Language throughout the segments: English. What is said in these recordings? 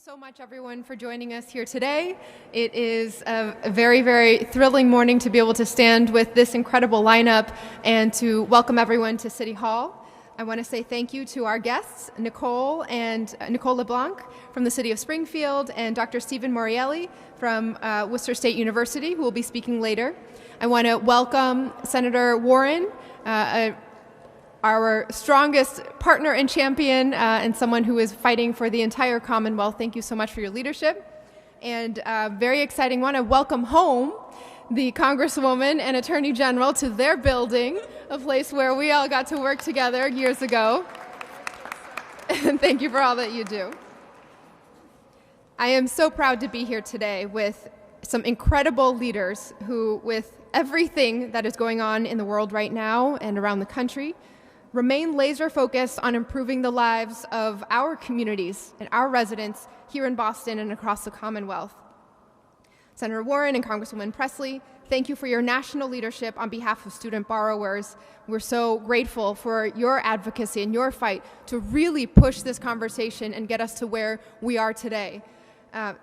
so much, everyone, for joining us here today. It is a very, very thrilling morning to be able to stand with this incredible lineup and to welcome everyone to City Hall. I want to say thank you to our guests, Nicole LeBlanc from the City of Springfield and Dr. Stephen Morreale from Worcester State University, who will be speaking later. I want to welcome Senator Warren, our strongest partner and champion, and someone who is fighting for the entire Commonwealth. Thank you so much for your leadership. And very exciting, want to welcome home the Congresswoman and Attorney General to their building, a place where we all got to work together years ago. And thank you for all that you do. I am so proud to be here today with some incredible leaders who, with everything that is going on in the world right now and around the country, remain laser focused on improving the lives of our communities and our residents here in Boston and across the Commonwealth. Senator Warren and Congresswoman Presley, thank you for your national leadership on behalf of student borrowers. We're so grateful for your advocacy and your fight to really push this conversation and get us to where we are today.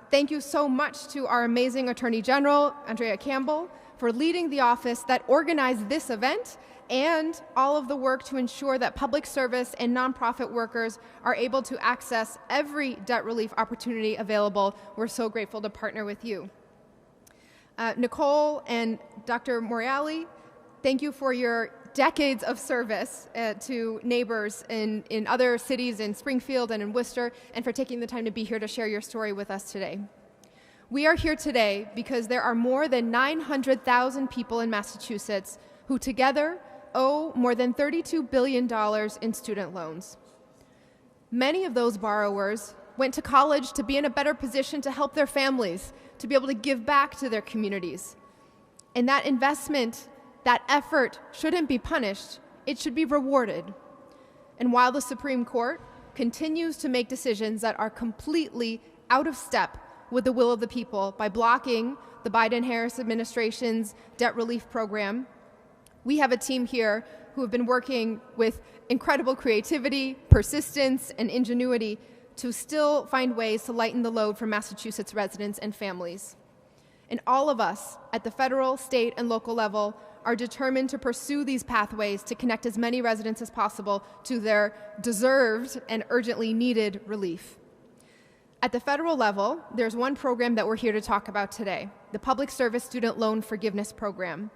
Thank you so much to our amazing Attorney General, Andrea Campbell, for leading the office that organized this event and all of the work to ensure that public service and nonprofit workers are able to access every debt relief opportunity available. We're so grateful to partner with you. Nicole and Dr. Morreale, thank you for your decades of service to neighbors in other cities in Springfield and in Worcester, and for taking the time to be here to share your story with us today. We are here today because there are more than 900,000 people in Massachusetts who together owe more than $32 billion in student loans. Many of those borrowers went to college to be in a better position to help their families, to be able to give back to their communities. And that investment, that effort shouldn't be punished, it should be rewarded. And while the Supreme Court continues to make decisions that are completely out of step with the will of the people by blocking the Biden-Harris administration's debt relief program, we have a team here who have been working with incredible creativity, persistence, and ingenuity to still find ways to lighten the load for Massachusetts residents and families. And all of us at the federal, state, and local level are determined to pursue these pathways to connect as many residents as possible to their deserved and urgently needed relief. At the federal level, there's one program that we're here to talk about today, the Public Service Student Loan Forgiveness Program.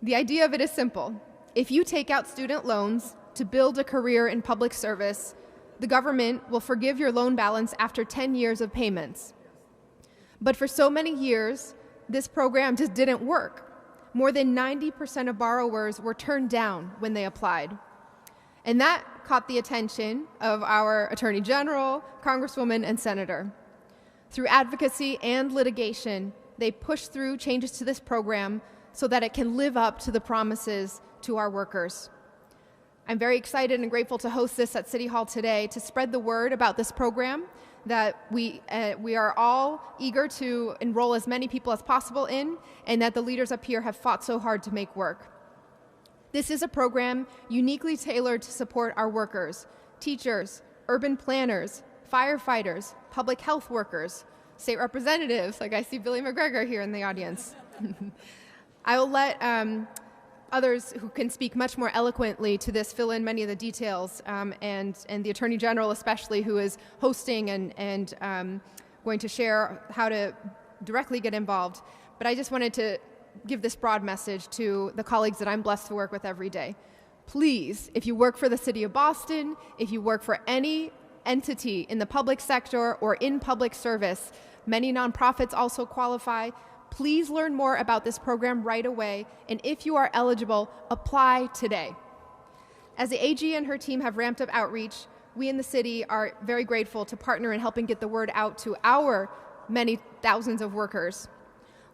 The idea of it is simple. If you take out student loans to build a career in public service, the government will forgive your loan balance after 10 years of payments. But for so many years, this program just didn't work. More than 90% of borrowers were turned down when they applied. And that caught the attention of our Attorney General, Congresswoman, and Senator. Through advocacy and litigation, they pushed through changes to this program so that it can live up to the promises to our workers. I'm very excited and grateful to host this at City Hall today to spread the word about this program that we are all eager to enroll as many people as possible in, and that the leaders up here have fought so hard to make work. This is a program uniquely tailored to support our workers, teachers, urban planners, firefighters, public health workers, state representatives, like I see Billy McGregor here in the audience. I will let others who can speak much more eloquently to this fill in many of the details, and the Attorney General especially, who is hosting and going to share how to directly get involved. But I just wanted to give this broad message to the colleagues that I'm blessed to work with every day. Please, if you work for the City of Boston, if you work for any entity in the public sector or in public service, many nonprofits also qualify. Please learn more about this program right away, and if you are eligible, apply today. As the AG and her team have ramped up outreach, we in the city are very grateful to partner in helping get the word out to our many thousands of workers.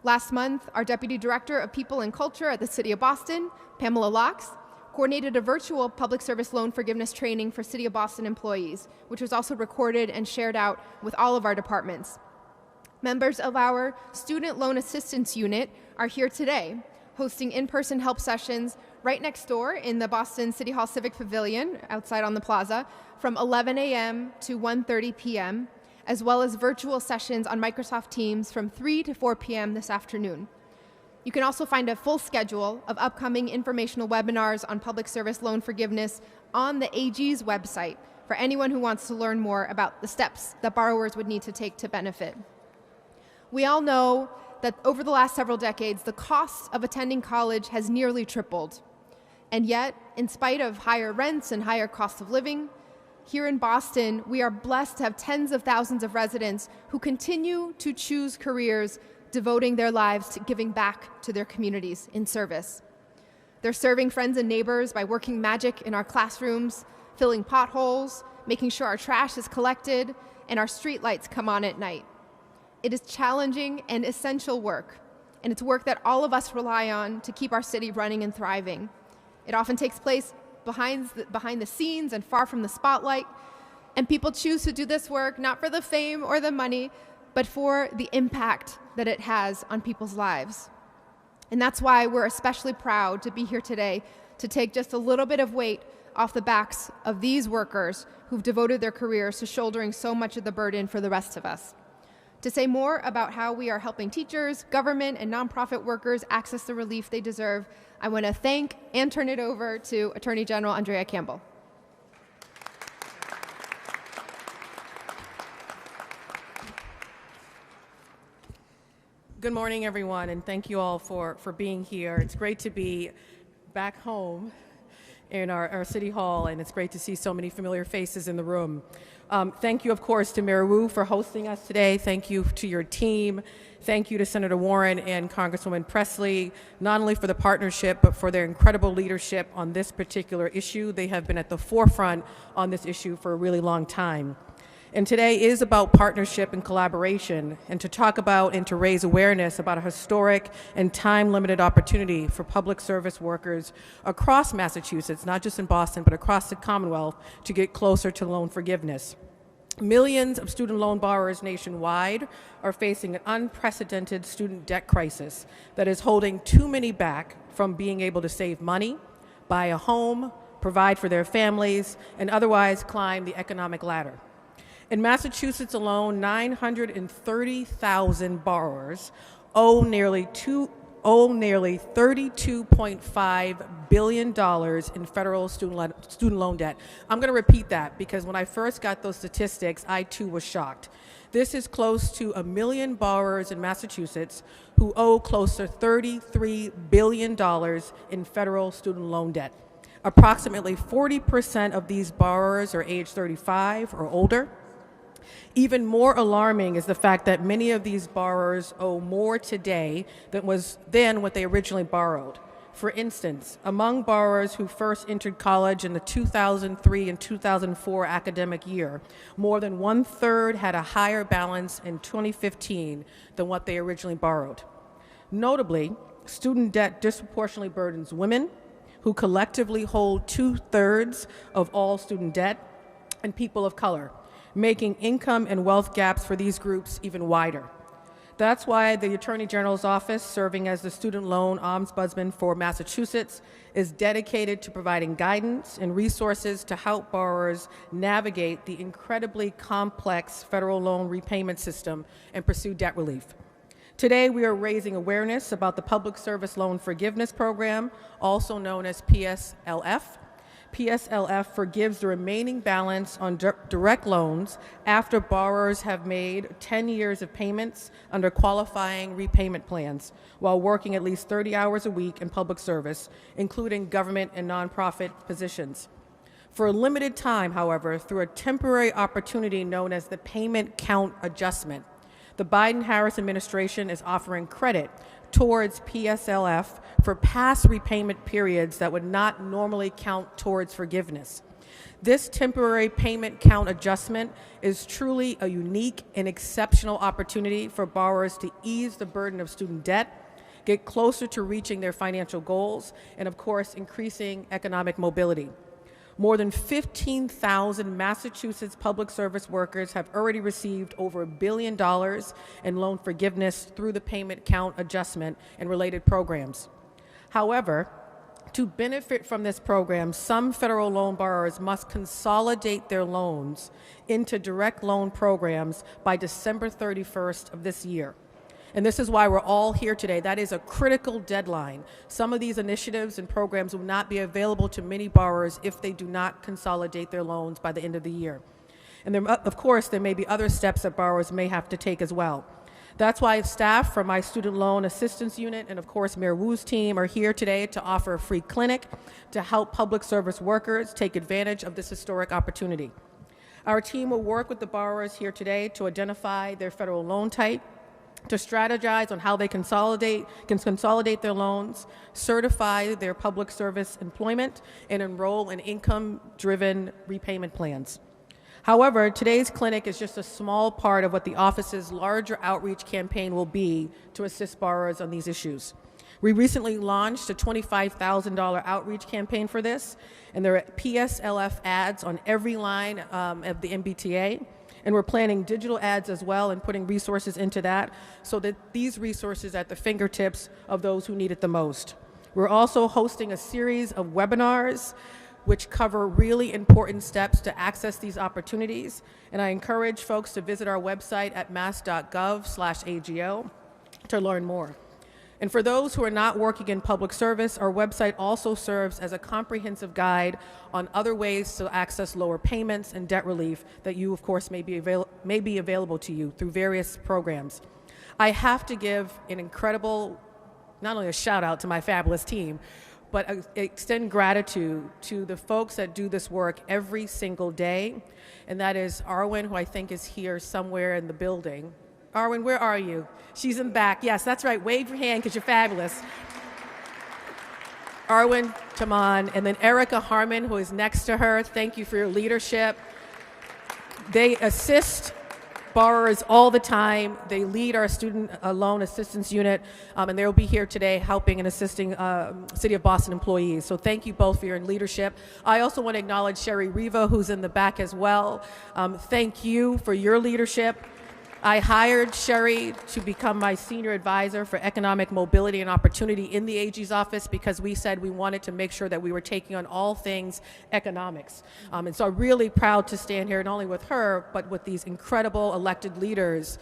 Last month, our Deputy Director of People and Culture at the City of Boston, Pamela Locks, coordinated a virtual public service loan forgiveness training for City of Boston employees, which was also recorded and shared out with all of our departments. Members of our Student Loan Assistance Unit are here today, hosting in-person help sessions right next door in the Boston City Hall Civic Pavilion outside on the plaza from 11 a.m. to 1:30 p.m. as well as virtual sessions on Microsoft Teams from 3 to 4 p.m. this afternoon. You can also find a full schedule of upcoming informational webinars on public service loan forgiveness on the AG's website for anyone who wants to learn more about the steps that borrowers would need to take to benefit. We all know that over the last several decades, the cost of attending college has nearly tripled. And yet, in spite of higher rents and higher cost of living, here in Boston, we are blessed to have tens of thousands of residents who continue to choose careers devoting their lives to giving back to their communities in service. They're serving friends and neighbors by working magic in our classrooms, filling potholes, making sure our trash is collected, and our streetlights come on at night. It is challenging and essential work, and it's work that all of us rely on to keep our city running and thriving. It often takes place behind the scenes and far from the spotlight, and people choose to do this work not for the fame or the money, but for the impact that it has on people's lives. And that's why we're especially proud to be here today to take just a little bit of weight off the backs of these workers who've devoted their careers to shouldering so much of the burden for the rest of us. To say more about how we are helping teachers, government, and nonprofit workers access the relief they deserve, I want to thank and turn it over to Attorney General Andrea Campbell. Good morning, everyone, and thank you all for being here. It's great to be back home in our City Hall, and it's great to see so many familiar faces in the room. Thank you, of course, to Mayor Wu for hosting us today. Thank you to your team. Thank you to Senator Warren and Congresswoman Presley, not only for the partnership, but for their incredible leadership on this particular issue. They have been at the forefront on this issue for a really long time. And today is about partnership and collaboration, and to talk about and to raise awareness about a historic and time-limited opportunity for public service workers across Massachusetts, not just in Boston, but across the Commonwealth, to get closer to loan forgiveness. Millions of student loan borrowers nationwide are facing an unprecedented student debt crisis that is holding too many back from being able to save money, buy a home, provide for their families, and otherwise climb the economic ladder. In Massachusetts alone, 930,000 borrowers owe nearly $32.5 billion in federal student loan debt. I'm going to repeat that because when I first got those statistics, I too was shocked. This is close to 1 million borrowers in Massachusetts who owe close to $33 billion in federal student loan debt. Approximately 40% of these borrowers are age 35 or older. Even more alarming is the fact that many of these borrowers owe more today than what they originally borrowed. For instance, among borrowers who first entered college in the 2003 and 2004 academic year, more than 1/3 had a higher balance in 2015 than what they originally borrowed. Notably, student debt disproportionately burdens women, who collectively hold 2/3 of all student debt, and people of color, making income and wealth gaps for these groups even wider. That's why the Attorney General's office, serving as the student loan ombudsman for Massachusetts, is dedicated to providing guidance and resources to help borrowers navigate the incredibly complex federal loan repayment system and pursue debt relief. Today, we are raising awareness about the Public Service Loan Forgiveness Program, also known as PSLF. PSLF forgives the remaining balance on direct loans after borrowers have made 10 years of payments under qualifying repayment plans while working at least 30 hours a week in public service, including government and nonprofit positions. For a limited time, however, through a temporary opportunity known as the Payment Count Adjustment, the Biden-Harris administration is offering credit towards PSLF for past repayment periods that would not normally count towards forgiveness. This temporary payment count adjustment is truly a unique and exceptional opportunity for borrowers to ease the burden of student debt, get closer to reaching their financial goals, and of course, increasing economic mobility. More than 15,000 Massachusetts public service workers have already received over $1 billion in loan forgiveness through the payment count adjustment and related programs. However, To benefit from this program, some federal loan borrowers must consolidate their loans into direct loan programs by December 31st of this year. And this is why we're all here today. That is a critical deadline. Some of these initiatives and programs will not be available to many borrowers if they do not consolidate their loans by the end of the year. And there, of course, there may be other steps that borrowers may have to take as well. That's why staff from my Student Loan Assistance Unit and, of course, Mayor Wu's team are here today to offer a free clinic to help public service workers take advantage of this historic opportunity. Our team will work with the borrowers here today to identify their federal loan type, to strategize on how they can consolidate their loans, certify their public service employment, and enroll in income-driven repayment plans. However, today's clinic is just a small part of what the office's larger outreach campaign will be to assist borrowers on these issues. We recently launched a $25,000 outreach campaign for this, and there are PSLF ads on every line of the MBTA. And we're planning digital ads as well and putting resources into that so that these resources are at the fingertips of those who need it the most. We're also hosting a series of webinars which cover really important steps to access these opportunities. And I encourage folks to visit our website at mass.gov/AGO to learn more. And for those who are not working in public service, our website also serves as a comprehensive guide on other ways to access lower payments and debt relief that you, of course, may be available to you through various programs. I have to give an incredible, not only a shout out to my fabulous team, but extend gratitude to the folks that do this work every single day. And that is Arwen, who I think is here somewhere in the building. Arwen, where are you? She's in the back. Yes, that's right. Wave your hand because you're fabulous. Arwen Taman, and then Erica Harmon, who is next to her. Thank you for your leadership. They assist borrowers all the time. They lead our Student Loan Assistance Unit, and they'll be here today helping and assisting City of Boston employees. So thank you both for your leadership. I also want to acknowledge Sherry Riva, who's in the back as well. Thank you for your leadership. I hired Sherry to become my senior advisor for economic mobility and opportunity in the AG's office because we said we wanted to make sure that we were taking on all things economics. And so I'm really proud to stand here not only with her, but with these incredible elected leaders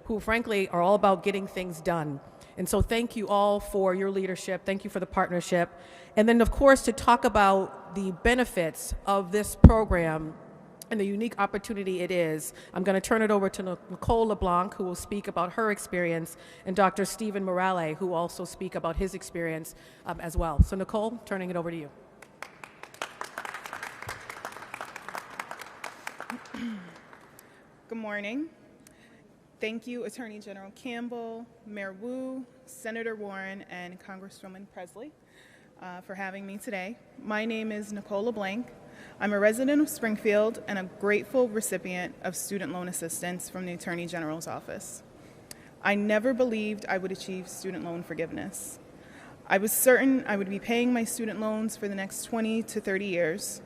who frankly are all about getting things done. And so thank you all for your leadership. Thank you for the partnership. And then of course to talk about the benefits of this program and the unique opportunity it is, I'm going to turn it over to Nicole LeBlanc, who will speak about her experience, and Dr. Stephen Morale, who will also speak about his experience as well. So Nicole, turning it over to you. Good morning. Thank you, Attorney General Campbell, Mayor Wu, Senator Warren, and Congresswoman Presley for having me today. My name is Nicole LeBlanc. I'm a resident of Springfield and a grateful recipient of student loan assistance from the Attorney General's office. I never believed I would achieve student loan forgiveness. I was certain I would be paying my student loans for the next 20 to 30 years.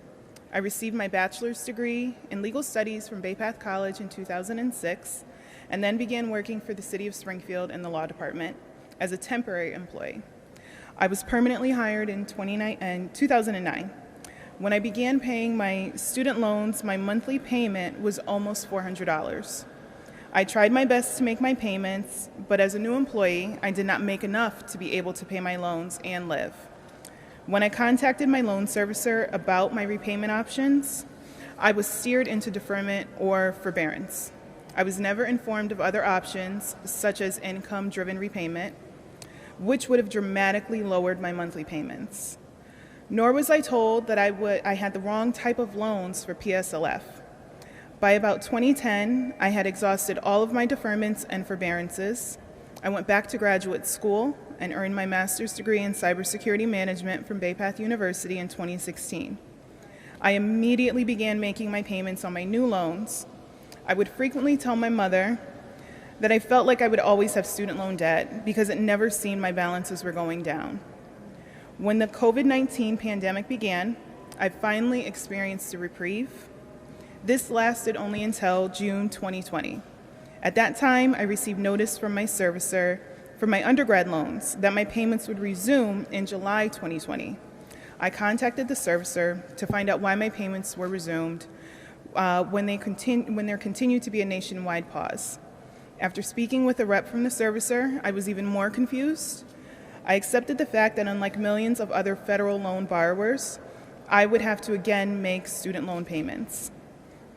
I received my bachelor's degree in legal studies from Bay Path College in 2006, and then began working for the City of Springfield in the law department as a temporary employee. I was permanently hired in 2009. When I began paying my student loans, my monthly payment was almost $400. I tried my best to make my payments, but as a new employee, I did not make enough to be able to pay my loans and live. When I contacted my loan servicer about my repayment options, I was steered into deferment or forbearance. I was never informed of other options, such as income-driven repayment, which would have dramatically lowered my monthly payments. Nor was I told that I had the wrong type of loans for PSLF. By about 2010, I had exhausted all of my deferments and forbearances. I went back to graduate school and earned my master's degree in cybersecurity management from Bay Path University in 2016. I immediately began making my payments on my new loans. I would frequently tell my mother that I felt like I would always have student loan debt because it never seemed my balances were going down. When the COVID-19 pandemic began, I finally experienced a reprieve. This lasted only until June 2020. At that time, I received notice from my servicer for my undergrad loans that my payments would resume in July 2020. I contacted the servicer to find out why my payments were resumed when there continued to be a nationwide pause. After speaking with a rep from the servicer, I was even more confused. I accepted the fact that unlike millions of other federal loan borrowers, I would have to again make student loan payments.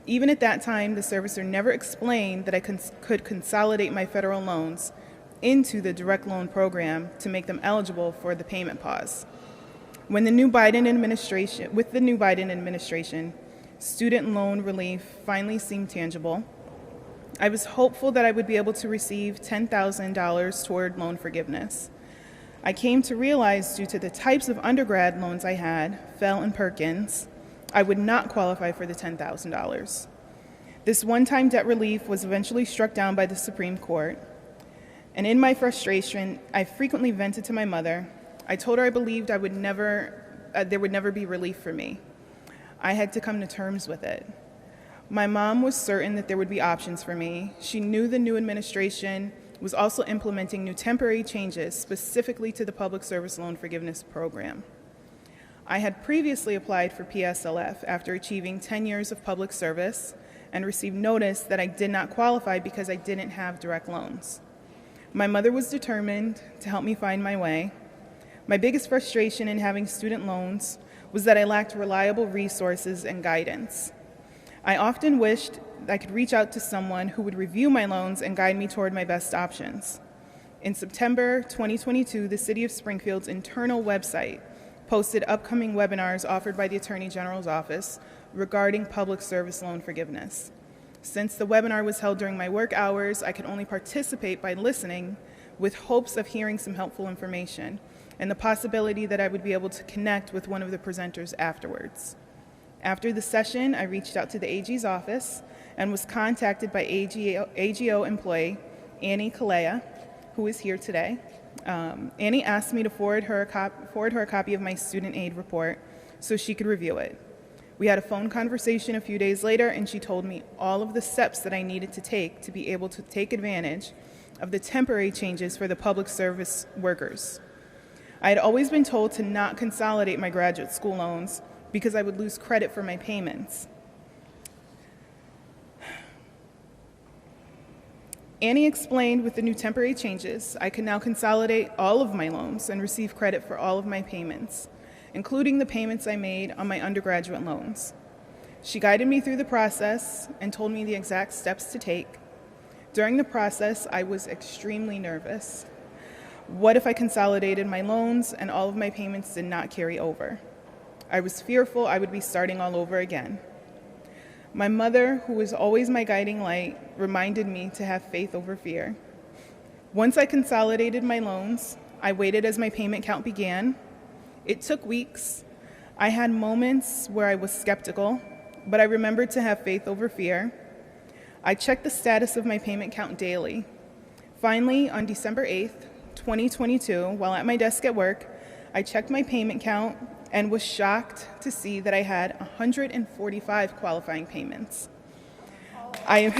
Even at that time, the servicer never explained that I could consolidate my federal loans into the direct loan program to make them eligible for the payment pause. With the new Biden administration, student loan relief finally seemed tangible. I was hopeful that I would be able to receive $10,000 toward loan forgiveness. I came to realize, due to the types of undergrad loans I had, Pell and Perkins, I would not qualify for the $10,000. This one-time debt relief was eventually struck down by the Supreme Court. And in my frustration, I frequently vented to my mother. I told her I believed there would never be relief for me. I had to come to terms with it. My mom was certain that there would be options for me. She knew the new administration was also implementing new temporary changes specifically to the Public Service Loan Forgiveness Program. I had previously applied for PSLF after achieving 10 years of public service and received notice that I did not qualify because I didn't have direct loans. My mother was determined to help me find my way. My biggest frustration in having student loans was that I lacked reliable resources and guidance. I often wished I could reach out to someone who would review my loans and guide me toward my best options. In September 2022, the City of Springfield's internal website posted upcoming webinars offered by the Attorney General's office regarding public service loan forgiveness. Since the webinar was held during my work hours, I could only participate by listening with hopes of hearing some helpful information and the possibility that I would be able to connect with one of the presenters afterwards. After the session, I reached out to the AG's office and was contacted by AGO employee Annie Kalea, who is here today. Annie asked me to forward her a copy of my student aid report so she could review it. We had a phone conversation a few days later, and she told me all of the steps that I needed to take to be able to take advantage of the temporary changes for the public service workers. I had always been told to not consolidate my graduate school loans because I would lose credit for my payments. Annie explained with the new temporary changes, I could now consolidate all of my loans and receive credit for all of my payments, including the payments I made on my undergraduate loans. She guided me through the process and told me the exact steps to take. During the process, I was extremely nervous. What if I consolidated my loans and all of my payments did not carry over? I was fearful I would be starting all over again. My mother, who was always my guiding light, reminded me to have faith over fear. Once I consolidated my loans, I waited as my payment count began. It took weeks. I had moments where I was skeptical, but I remembered to have faith over fear. I checked the status of my payment count daily. Finally, on December 8th, 2022, while at my desk at work, I checked my payment count and was shocked to see that I had 145 qualifying payments. I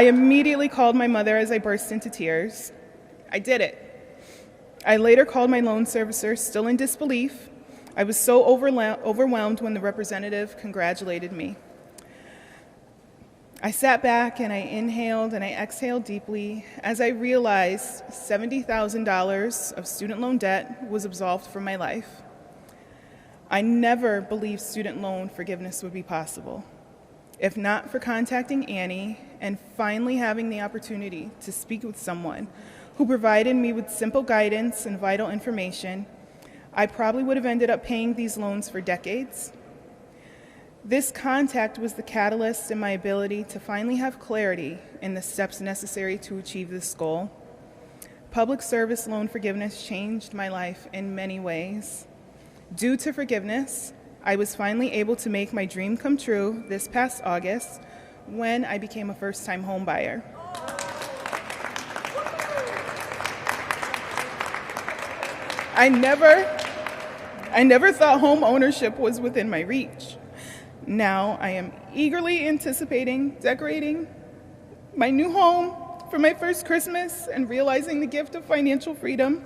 immediately called my mother as I burst into tears. I did it. I later called my loan servicer, still in disbelief. I was so overwhelmed when the representative congratulated me. I sat back and I inhaled and I exhaled deeply as I realized $70,000 of student loan debt was absolved from my life. I never believed student loan forgiveness would be possible. If not for contacting Annie and finally having the opportunity to speak with someone who provided me with simple guidance and vital information, I probably would have ended up paying these loans for decades. This contact was the catalyst in my ability to finally have clarity in the steps necessary to achieve this goal. Public service loan forgiveness changed my life in many ways. Due to forgiveness, I was finally able to make my dream come true this past August when I became a first-time home buyer. I never thought home ownership was within my reach. Now I am eagerly anticipating decorating my new home for my first Christmas and realizing the gift of financial freedom.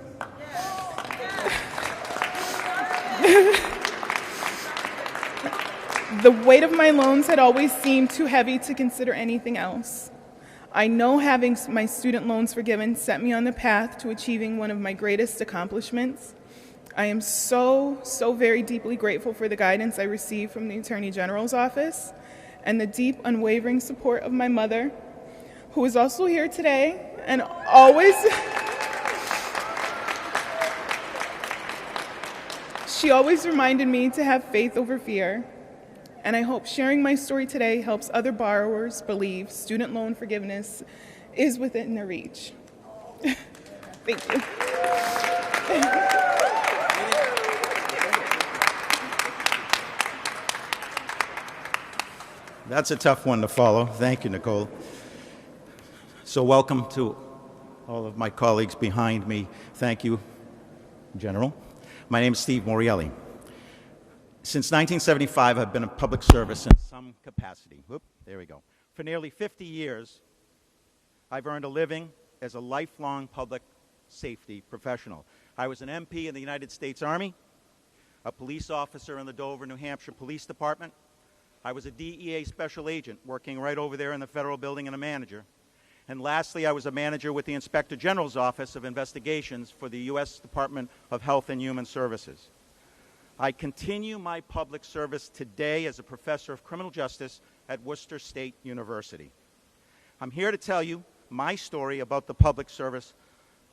The weight of my loans had always seemed too heavy to consider anything else. I know having my student loans forgiven set me on the path to achieving one of my greatest accomplishments. I am so very deeply grateful for the guidance I received from the Attorney General's office and the deep, unwavering support of my mother, who is also here today and she always reminded me to have faith over fear. And I hope sharing my story today helps other borrowers believe student loan forgiveness is within their reach. Thank you. That's a tough one to follow. Thank you, Nicole. So welcome to all of my colleagues behind me. Thank you, General. My name is Steve Morelli. Since 1975, I've been in public service in some capacity. Whoop, there we go. For nearly 50 years, I've earned a living as a lifelong public safety professional. I was an MP in the United States Army, a police officer in the Dover, New Hampshire Police Department. I was a DEA special agent working right over there in the federal building and a manager. And lastly, I was a manager with the Inspector General's Office of Investigations for the U.S. Department of Health and Human Services. I continue my public service today as a professor of criminal justice at Worcester State University. I'm here to tell you my story about the public service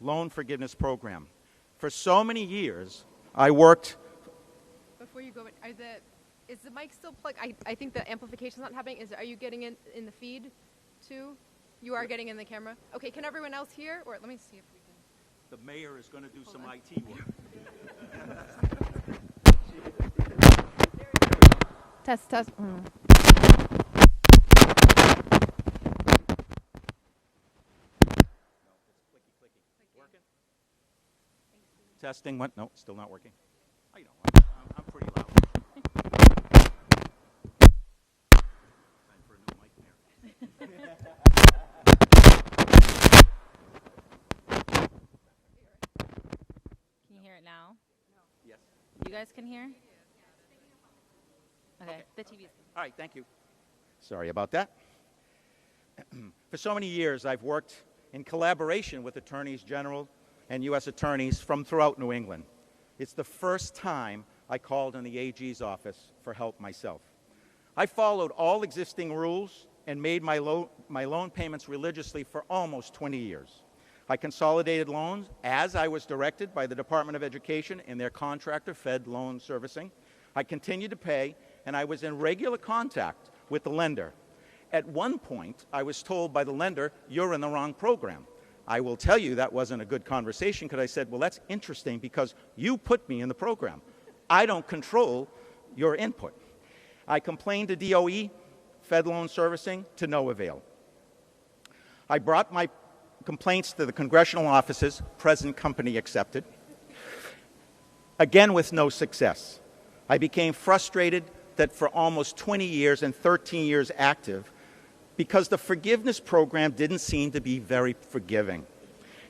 loan forgiveness program. For so many years, I worked... Before you go, is the mic still plugged? I think the amplification's not happening. Are you getting in the feed too? You are getting in the camera? Okay, can everyone else hear? Or let me see if we can... The mayor is going to do some IT work. Test. Testing went. No, still not working. Oh, you know, I'm pretty loud. Time for a new mic there. Can you hear it now? Yes. You guys can hear? Okay. The TV's. All right, thank you. Sorry about that. For so many years, I've worked in collaboration with attorneys general and U.S. attorneys from throughout New England. It's the first time I called in the AG's office for help myself. I followed all existing rules and made my loan payments religiously for almost 20 years. I consolidated loans as I was directed by the Department of Education in their contractor Fed loan servicing. I continued to pay, and I was in regular contact with the lender. At one point, I was told by the lender, "You're in the wrong program." I will tell you that wasn't a good conversation because I said, well, that's interesting because you put me in the program. I don't control your input. I complained to DOE, Fed loan servicing, to no avail. I brought my complaints to the congressional offices, present company accepted, again with no success. I became frustrated that for almost 20 years and 13 years active, because the forgiveness program didn't seem to be very forgiving.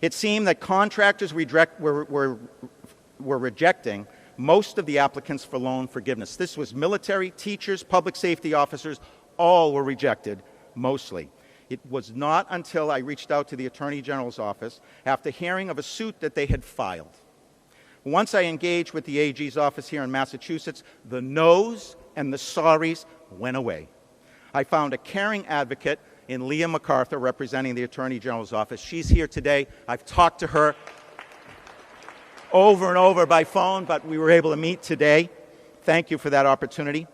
It seemed that contractors were rejecting most of the applicants for loan forgiveness. This was military, teachers, public safety officers, all were rejected, mostly. It was not until I reached out to the Attorney General's office after hearing of a suit that they had filed. Once I engaged with the AG's office here in Massachusetts, the no's and the sorries went away. I found a caring advocate in Leah MacArthur representing the Attorney General's office. She's here today. I've talked to her over and over by phone, but we were able to meet today. Thank you for that opportunity.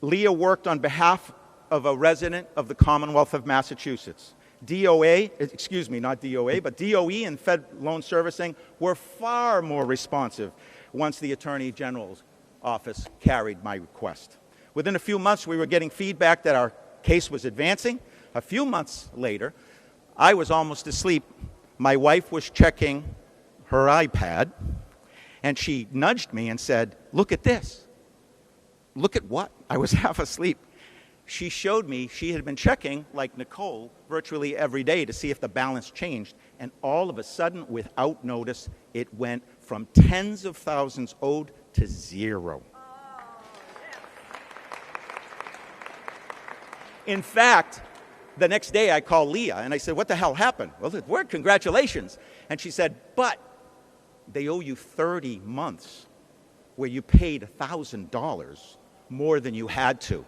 Leah worked on behalf of a resident of the Commonwealth of Massachusetts. DOE and Fed loan servicing were far more responsive once the Attorney General's office carried my request. Within a few months, we were getting feedback that our case was advancing. A few months later, I was almost asleep. My wife was checking her iPad, and she nudged me and said, "Look at this." Look at what? I was half asleep. she showed me she had been checking, like Nicole, virtually every day to see if the balance changed. And all of a sudden, without notice, it went from tens of thousands owed to zero. In fact, the next day I called Leah and I said, what the hell happened? Well, it worked, congratulations. And she said, but they owe you 30 months where you paid $1,000 more than you had to.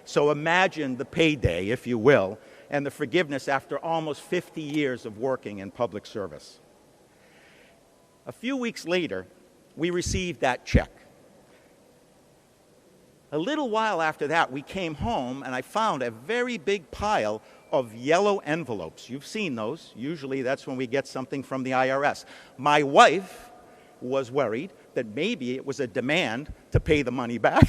So imagine the payday, if you will, and the forgiveness after almost 50 years of working in public service. A few weeks later, we received that check. A little while after that, we came home and I found a very big pile of yellow envelopes. You've seen those. Usually that's when we get something from the IRS. My wife was worried that maybe it was a demand to pay the money back.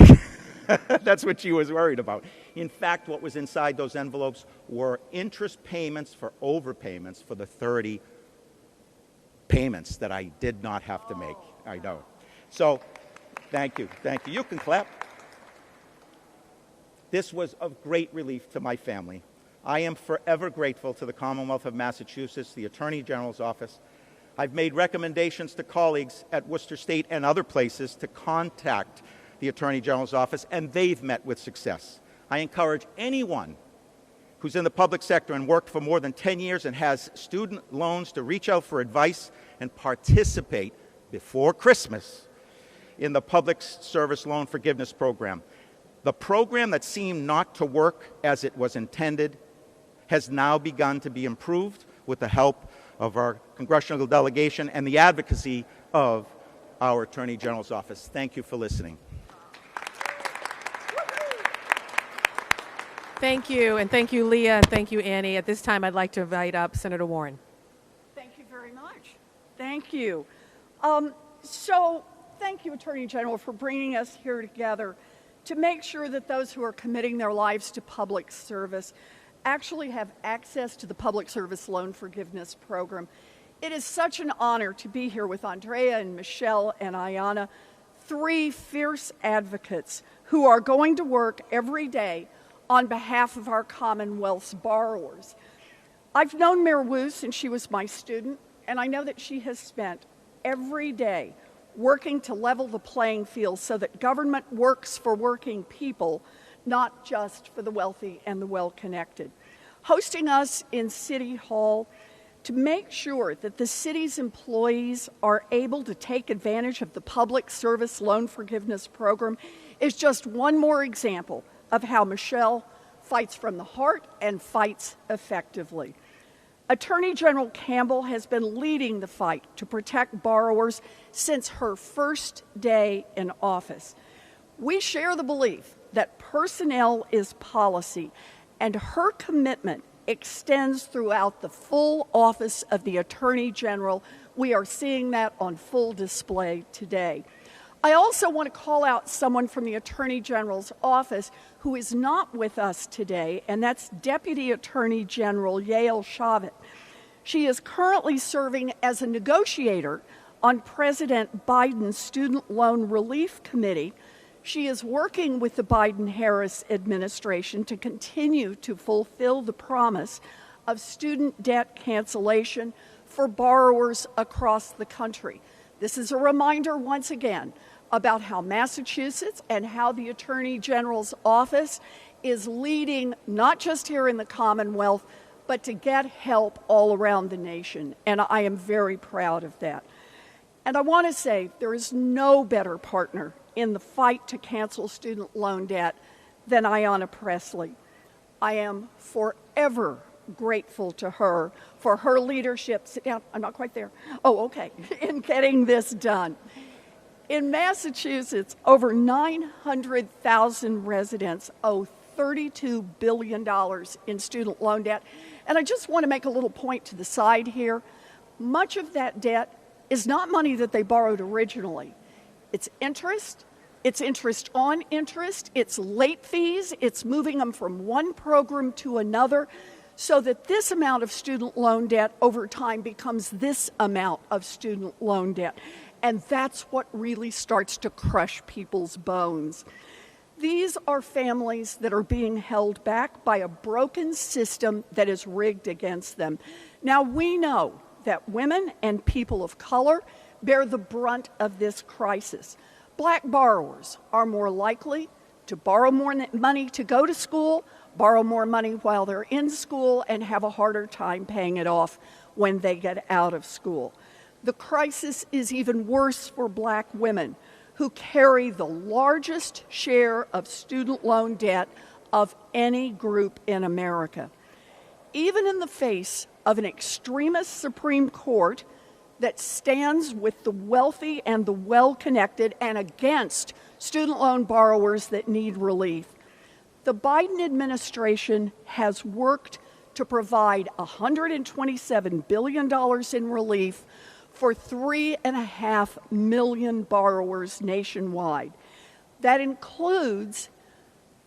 That's what she was worried about. In fact, what was inside those envelopes were interest payments for overpayments for the 30 payments that I did not have to make. I know. So, thank you. Thank you. You can clap. This was of great relief to my family. I am forever grateful to the Commonwealth of Massachusetts, the Attorney General's office. I've made recommendations to colleagues at Worcester State and other places to contact the Attorney General's office, and they've met with success. I encourage anyone who's in the public sector and worked for more than 10 years and has student loans to reach out for advice and participate before Christmas in the Public Service Loan Forgiveness Program. The program that seemed not to work as it was intended has now begun to be improved with the help of our congressional delegation and the advocacy of our Attorney General's office. Thank you for listening. Thank you, and thank you, Leah, and thank you, Annie. At this time, I'd like to invite up Senator Warren. Thank you very much. Thank you. Thank you, Attorney General, for bringing us here together to make sure that those who are committing their lives to public service actually have access to the Public Service Loan Forgiveness Program. It is such an honor to be here with Andrea and Michelle and Ayanna, three fierce advocates who are going to work every day on behalf of our Commonwealth's borrowers. I've known Mayor Wu since she was my student, and I know that she has spent every day working to level the playing field so that government works for working people, not just for the wealthy and the well-connected. Hosting us in City Hall to make sure that the city's employees are able to take advantage of the Public Service Loan Forgiveness Program is just one more example of how Michelle fights from the heart and fights effectively. Attorney General Campbell has been leading the fight to protect borrowers since her first day in office. We share the belief that personnel is policy, and her commitment extends throughout the full office of the Attorney General. We are seeing that on full display today. I also want to call out someone from the Attorney General's office who is not with us today, and that's Deputy Attorney General Yael Shavit. She is currently serving as a negotiator on President Biden's Student Loan Relief Committee. She is working with the Biden-Harris administration to continue to fulfill the promise of student debt cancellation for borrowers across the country. This is a reminder once again about how Massachusetts and how the Attorney General's office is leading not just here in the Commonwealth, but to get help all around the nation. And I am very proud of that. And I want to say there is no better partner in the fight to cancel student loan debt than Ayanna Pressley. I am forever grateful to her for her leadership. Sit down, I'm not quite there. Oh, okay. In getting this done. In Massachusetts, over 900,000 residents owe $32 billion in student loan debt. And I just want to make a little point to the side here. Much of that debt is not money that they borrowed originally. It's interest on interest, it's late fees, it's moving them from one program to another, so that this amount of student loan debt over time becomes this amount of student loan debt. And that's what really starts to crush people's bones. These are families that are being held back by a broken system that is rigged against them. Now, we know that women and people of color bear the brunt of this crisis. Black borrowers are more likely to borrow more money to go to school, borrow more money while they're in school, and have a harder time paying it off when they get out of school. The crisis is even worse for black women, who carry the largest share of student loan debt of any group in America. Even in the face of an extremist Supreme Court that stands with the wealthy and the well-connected and against student loan borrowers that need relief, the Biden administration has worked to provide $127 billion in relief for 3.5 million borrowers nationwide. That includes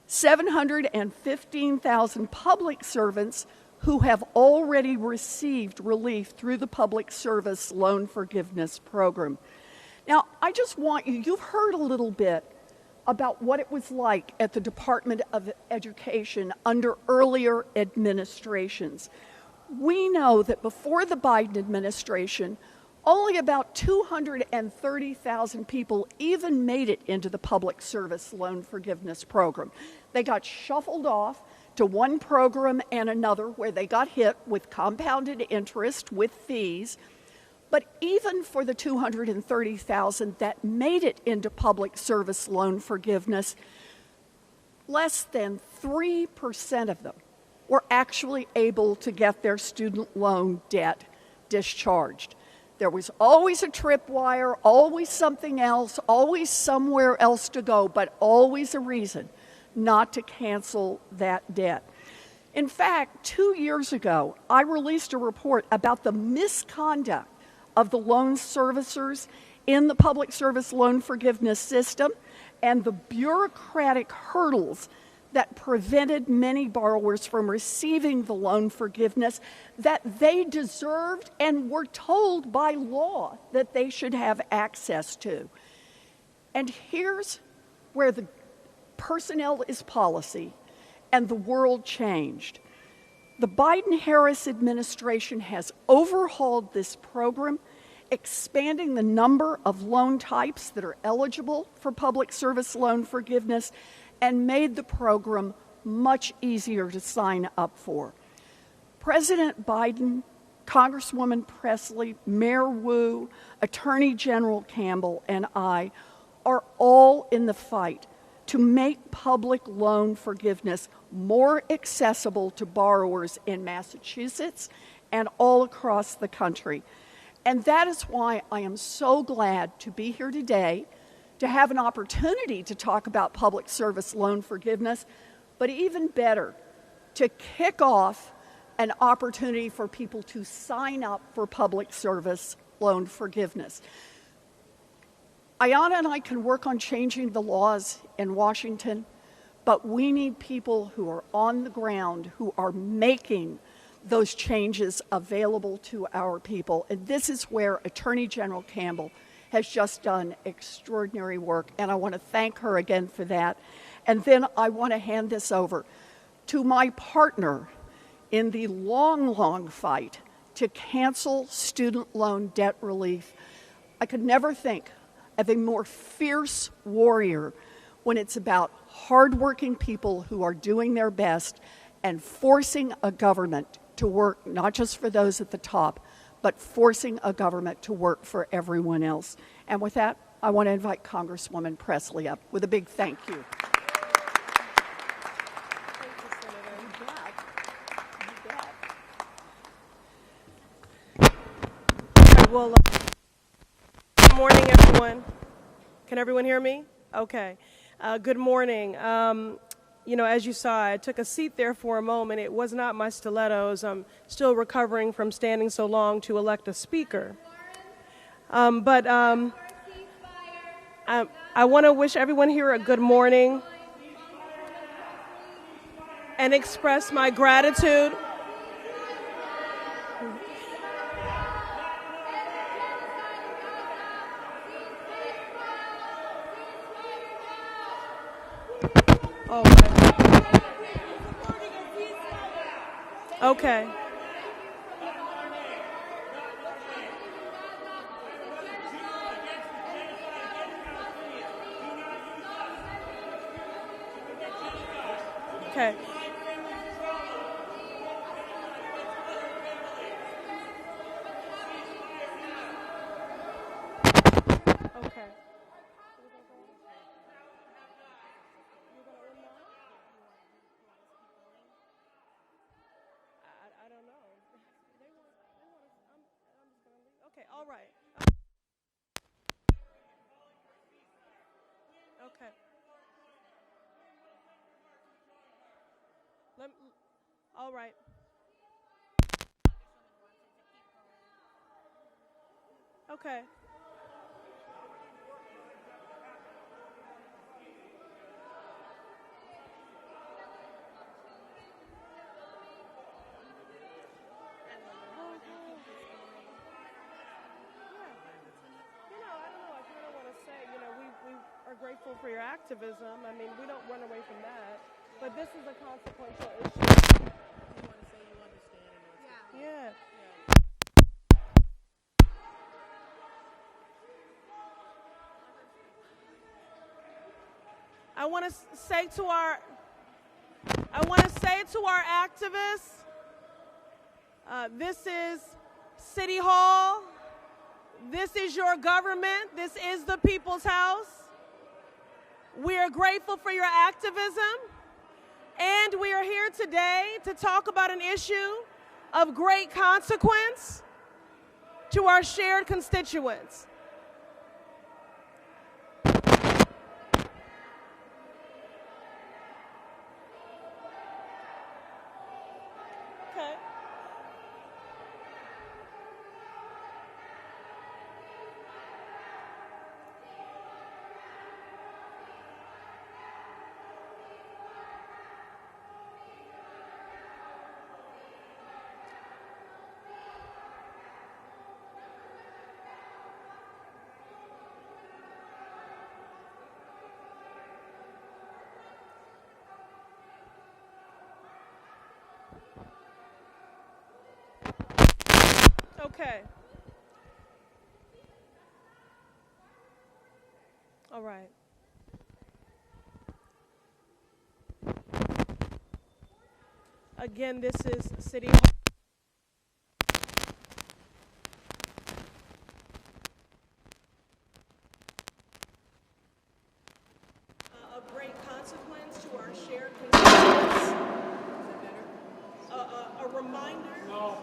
715,000 public servants who have already received relief through the Public Service Loan Forgiveness Program. Now, I just want you've heard a little bit about what it was like at the Department of Education under earlier administrations. We know that before the Biden administration, only about 230,000 people even made it into the Public Service Loan Forgiveness Program. They got shuffled off to one program and another where they got hit with compounded interest, with fees. But even for the 230,000 that made it into Public Service Loan Forgiveness, less than 3% of them were actually able to get their student loan debt discharged. There was always a tripwire, always something else, always somewhere else to go, but always a reason not to cancel that debt. In fact, 2 years ago, I released a report about the misconduct of the loan servicers in the Public Service Loan Forgiveness system and the bureaucratic hurdles that prevented many borrowers from receiving the loan forgiveness that they deserved and were told by law that they should have access to. And here's where the personnel is policy and the world changed. The Biden-Harris administration has overhauled this program, expanding the number of loan types that are eligible for public service loan forgiveness, and made the program much easier to sign up for. President Biden, Congresswoman Presley, Mayor Wu, Attorney General Campbell, and I are all in the fight to make public loan forgiveness more accessible to borrowers in Massachusetts and all across the country. And that is why I am so glad to be here today, to have an opportunity to talk about public service loan forgiveness, but even better, to kick off an opportunity for people to sign up for public service loan forgiveness. Ayanna and I can work on changing the laws in Washington, but we need people who are on the ground, who are making those changes available to our people. And this is where Attorney General Campbell has just done extraordinary work, and I want to thank her again for that. And then I want to hand this over to my partner in the long, long fight to cancel student loan debt relief. I could never think of a more fierce warrior when it's about hardworking people who are doing their best and forcing a government to work not just for those at the top, but forcing a government to work for everyone else. And with that, I want to invite Congresswoman Presley up with a big thank you. Well, good morning, everyone. Can everyone hear me? Okay. Good morning. You know, as you saw, I took a seat there for a moment. It was not my stilettos. I'm still recovering from standing so long to elect a speaker. I want to wish everyone here a good morning and express my gratitude. All right. Okay. Okay. Okay. I don't know. I'm just gonna leave. Okay, all right. Okay. Let, all right. Okay. I don't know. I kind of want to say, we are grateful for your activism. I mean, we don't run away from that. But this is a consequential issue. You want to say you understand and yeah. I want to say to our activists, this is City Hall. This is your government. This is the people's house. We are grateful for your activism. And we are here today to talk about an issue of great consequence to our shared constituents. Okay. Okay. All right. Again, this is City Hall. Of great consequence to our shared constituents. A reminder. No.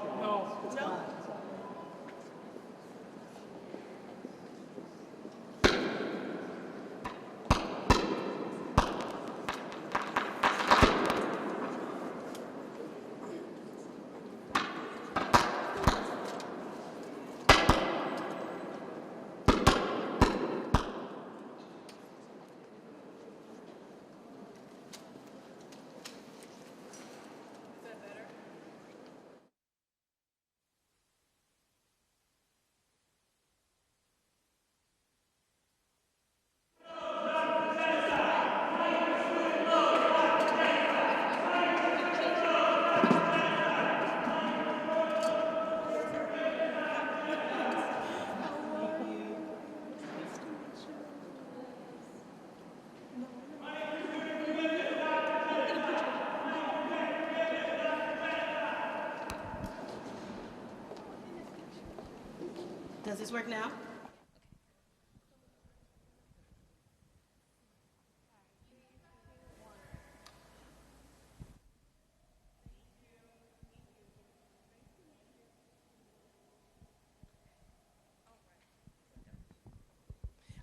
Does this work now?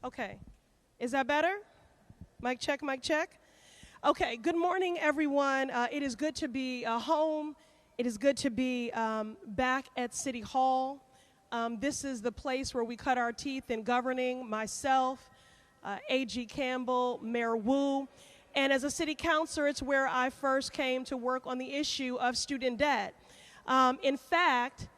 Okay. Is that better? Mic check, mic check. Okay, good morning, everyone. It is good to be home. It is good to be back at City Hall. This is the place where we cut our teeth in governing, myself, A.G. Campbell, Mayor Wu. And as a city councilor, it's where I first came to work on the issue of student debt. In fact,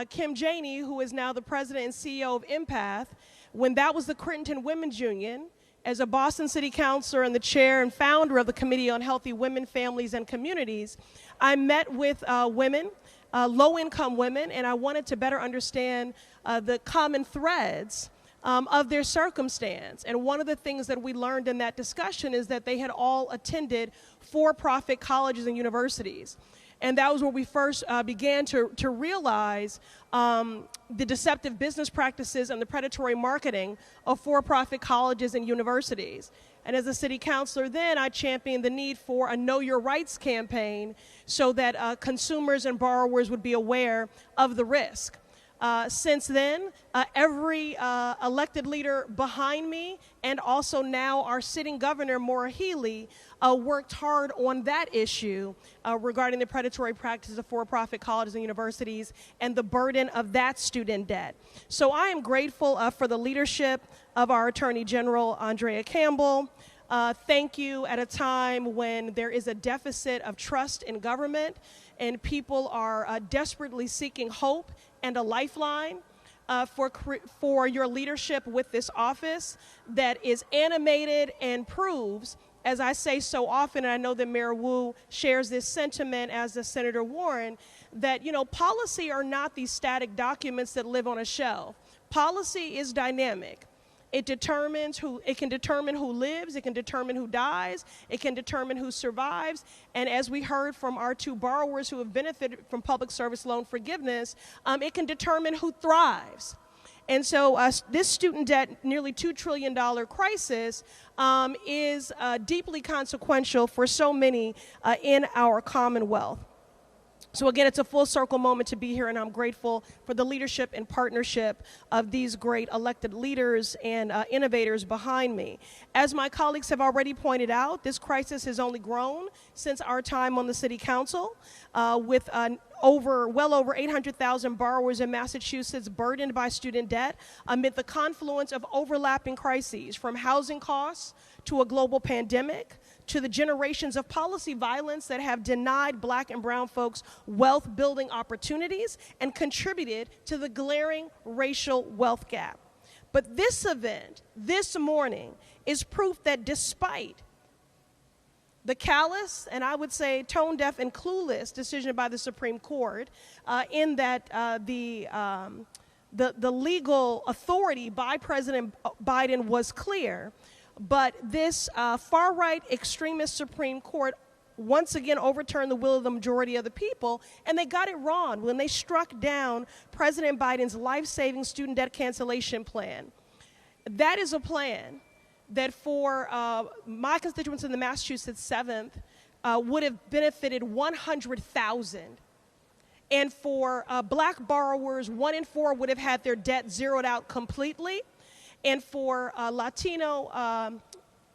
Kim Janey, who is now the president and CEO of Empath, when that was the Crittenton Women's Union, As a Boston City Councilor and the chair and founder of the Committee on Healthy Women, Families, and Communities, I met with women, low-income women, and I wanted to better understand the common threads of their circumstance. And one of the things that we learned in that discussion is that they had all attended for-profit colleges and universities. And that was where we first began to realize the deceptive business practices and the predatory marketing of for-profit colleges and universities. And as a city councilor then, I championed the need for a Know Your Rights campaign so that consumers and borrowers would be aware of the risk. Since then, every elected leader behind me and also now our sitting governor, Maura Healey, worked hard on that issue regarding the predatory practices of for-profit colleges and universities and the burden of that student debt. So I am grateful for the leadership of our Attorney General, Andrea Campbell. Thank you at a time when there is a deficit of trust in government and people are desperately seeking hope and a lifeline for your leadership with this office that is animated and proves, as I say so often, and I know that Mayor Wu shares this sentiment as does Senator Warren, that, you know, policy are not these static documents that live on a shelf. Policy is dynamic. It can determine who lives, it can determine who dies, it can determine who survives, and as we heard from our two borrowers who have benefited from public service loan forgiveness, it can determine who thrives. And so this student debt, nearly $2 trillion crisis, is deeply consequential for so many in our Commonwealth. So again, it's a full circle moment to be here, and I'm grateful for the leadership and partnership of these great elected leaders and innovators behind me. As my colleagues have already pointed out, this crisis has only grown since our time on the City Council, with well over 800,000 borrowers in Massachusetts burdened by student debt amid the confluence of overlapping crises, from housing costs to a global pandemic, to the generations of policy violence that have denied Black and brown folks wealth-building opportunities and contributed to the glaring racial wealth gap. But this event, this morning, is proof that despite the callous, and I would say tone-deaf and clueless decision by the Supreme Court, in that the legal authority by President Biden was clear, but this far-right extremist Supreme Court once again overturned the will of the majority of the people, and they got it wrong when they struck down President Biden's life-saving student debt cancellation plan. That is a plan that for my constituents in the Massachusetts 7th would have benefited 100,000. And for Black borrowers, 1 in 4 would have had their debt zeroed out completely. And for Latino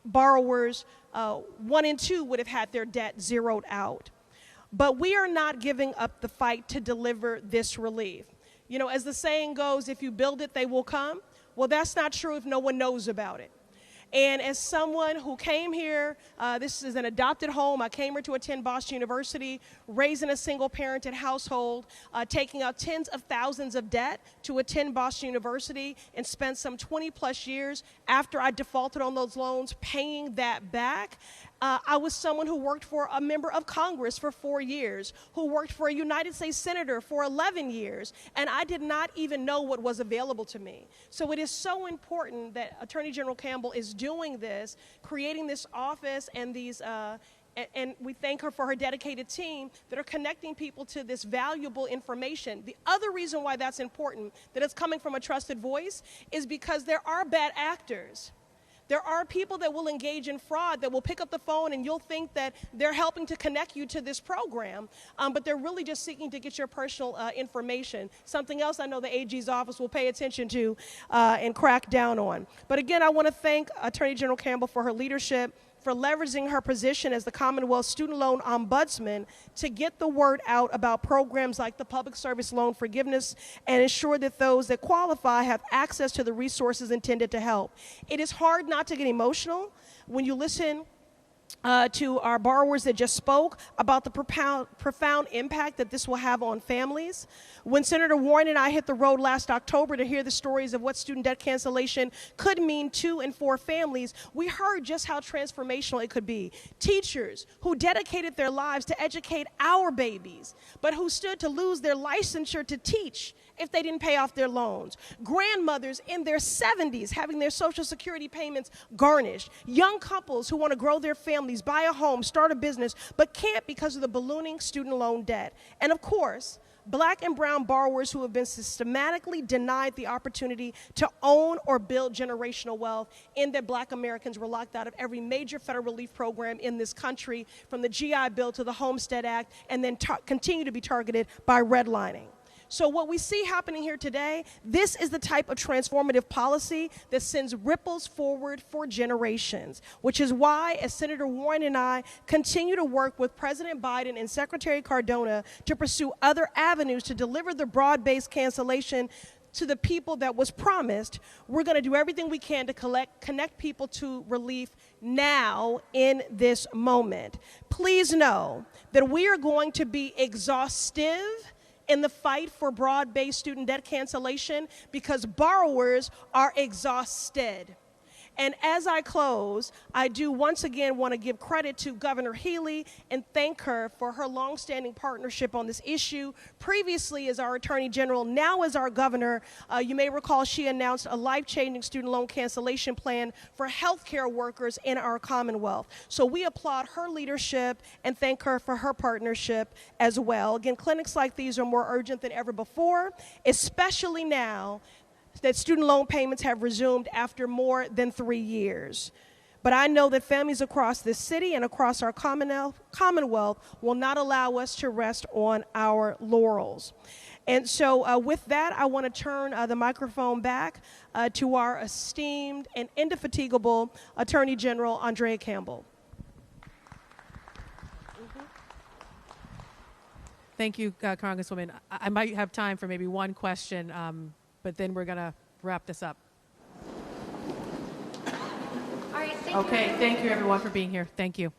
borrowers, 1 in 2 would have had their debt zeroed out. But we are not giving up the fight to deliver this relief. You know, as the saying goes, if you build it, they will come. Well, that's not true if no one knows about it. And as someone who came here, this is an adopted home. I came here to attend Boston University, raised in a single-parented household, taking out tens of thousands of debt to attend Boston University, and spent some 20-plus years after I defaulted on those loans paying that back. I was someone who worked for a member of Congress for 4 years, who worked for a United States Senator for 11 years, and I did not even know what was available to me. So it is so important that Attorney General Campbell is doing this, creating this office and these, and we thank her for her dedicated team that are connecting people to this valuable information. The other reason why that's important, that it's coming from a trusted voice, is because there are bad actors. There are people that will engage in fraud, that will pick up the phone and you'll think that they're helping to connect you to this program, but they're really just seeking to get your personal information. Something else I know the AG's office will pay attention to and crack down on. But again, I want to thank Attorney General Campbell for her leadership, for leveraging her position as the Commonwealth Student Loan Ombudsman to get the word out about programs like the Public Service Loan Forgiveness and ensure that those that qualify have access to the resources intended to help. It is hard not to get emotional when you listen to our borrowers that just spoke about the profound impact that this will have on families. When Senator Warren and I hit the road last October to hear the stories of what student debt cancellation could mean to and for families, we heard just how transformational it could be. Teachers who dedicated their lives to educate our babies, but who stood to lose their licensure to teach if they didn't pay off their loans. Grandmothers in their 70s having their Social Security payments garnished. Young couples who want to grow their families, buy a home, start a business, but can't because of the ballooning student loan debt. And of course, Black and brown borrowers who have been systematically denied the opportunity to own or build generational wealth in that Black Americans were locked out of every major federal relief program in this country, from the GI Bill to the Homestead Act, and then continue to be targeted by redlining. So what we see happening here today, this is the type of transformative policy that sends ripples forward for generations, which is why, as Senator Warren and I continue to work with President Biden and Secretary Cardona to pursue other avenues to deliver the broad-based cancellation to the people that was promised, we're going to do everything we can to connect people to relief now in this moment. Please know that we are going to be exhaustive in the fight for broad-based student debt cancellation because borrowers are exhausted. And as I close, I do once again want to give credit to Governor Healey and thank her for her longstanding partnership on this issue. Previously as our Attorney General, now as our Governor, you may recall she announced a life-changing student loan cancellation plan for healthcare workers in our Commonwealth. So we applaud her leadership and thank her for her partnership as well. Again, clinics like these are more urgent than ever before, especially now that student loan payments have resumed after more than 3 years. But I know that families across this city and across our Commonwealth will not allow us to rest on our laurels. And so with that, I want to turn the microphone back to our esteemed and indefatigable Attorney General, Andrea Campbell. Thank you, Congresswoman. I might have time for maybe one question, but then we're going to wrap this up. All right, Thank you everyone for being here. Thank you.